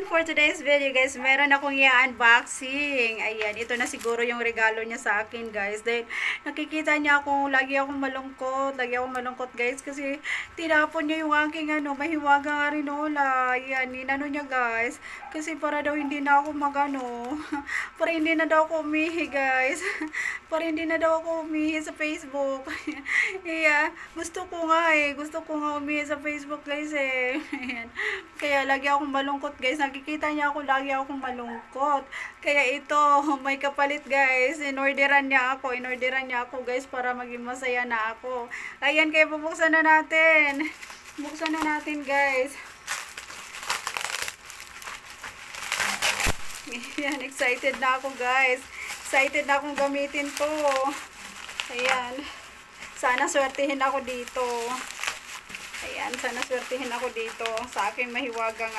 for today's video guys, meron akong i-unboxing. Ayan, ito na siguro yung regalo niya sa akin guys. Dahil nakikita niya ako, lagi akong malungkot guys. Kasi tinapon niya yung aking mahiwagang arinola. Ayan, ninano niya guys. Kasi para daw hindi na ako para hindi na daw ako umihi guys. Para hindi na daw ako umihi sa Facebook. Yeah, gusto ko nga umihi sa Facebook guys eh. Ayan. Kaya lagi akong malungkot guys. Nakikita niya ako, lagi akong malungkot. Kaya ito, may kapalit guys. Inorderan niya ako guys para maging masaya na ako. Ayan, kaya bubuksan na natin. Buksan na natin guys. Ayan, excited na ako guys. Excited na akong gamitin to. Ayan. Sana swertihin ako dito. Ayan, sana swertihin ako dito sa aking mahiwagang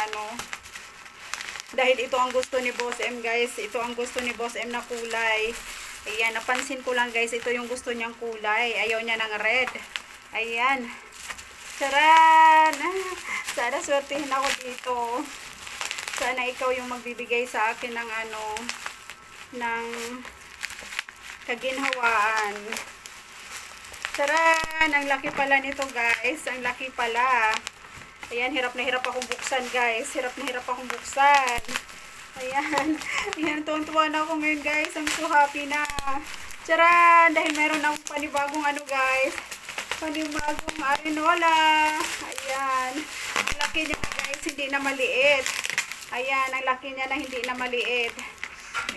Dahil ito ang gusto ni Boss M guys. Ito ang gusto ni Boss M na kulay. Ayan, napansin ko lang guys, ito yung gusto niyang kulay. Ayaw niya ng red. Ayan. Charan! Sana swertihin ako dito. Sana ikaw yung magbibigay sa akin ng ng kaginhawaan. Taran! Ang laki pala nito guys. Ang laki pala. Ayan, hirap na hirap akong buksan guys. Hirap na hirap akong buksan. Ayan. Ayan, tuwan-tuwa na ako ngayon guys. I'm so happy na. Taran! Dahil meron akong panibagong guys. Panibagong arinola. Ayan. Ang laki niya guys. Hindi na maliit. Ayan, ang laki niya na hindi na maliit.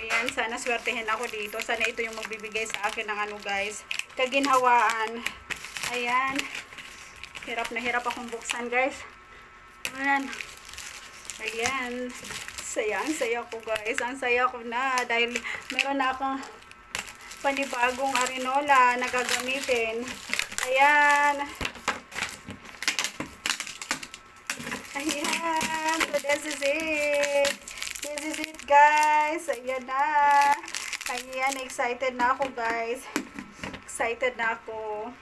Ayan, sana swertehin ako dito. Sana ito yung magbibigay sa akin ng guys, kaginhawaan. Ayan. Hirap na hirap akong buksan guys. Ayan. Ayan. Ang saya ko guys. Ang saya ko na. Dahil meron na akong panibagong arinola na gagamitin. Ayan. Ayan. So this is it. This is it guys. Ayan na. Ayan. Excited na ako guys. Excited na ako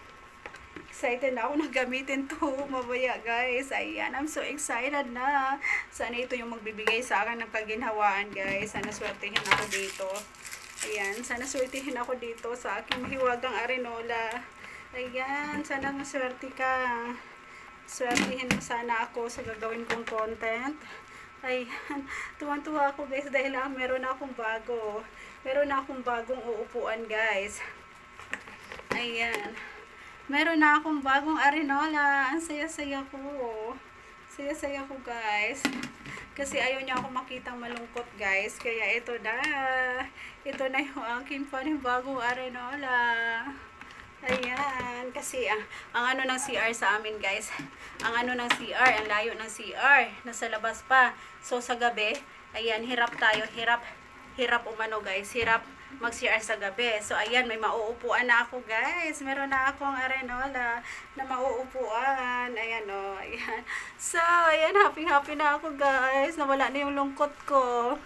na gamitin to mamaya guys. Ayan, I'm so excited na. Sana ito yung magbibigay sa akin ng kaginhawaan guys. Sana swertihin ako dito. Ayan, sana swertihin ako dito sa aking mahiwagang arinola. Ayan, sana maswerte ka. Swertihin mo sana ako sa gagawin kong content. Ayan, tuwan-tuwa ako guys dahil meron na akong bago. Meron na akong bagong uupuan guys. Ayan. Meron na akong bagong arinola. Ang saya-saya ko. Saya-saya ko guys. Kasi ayaw niya ako makitang malungkot guys. Kaya ito na. Ito na yung aking panibagong arinola. Ayan. Kasi ang ng CR sa amin guys. Ang ng CR. Ang layo ng CR. Nasa labas pa. So sa gabi. Ayan. Hirap tayo. Hirap guys. Hirap mag-CR sa gabi. So, ayan, may mauupuan na ako, guys. Meron na akong arenola na mauupuan. Ayan, o. Ayan. So, ayan, happy na ako, guys. Nawala na yung lungkot ko.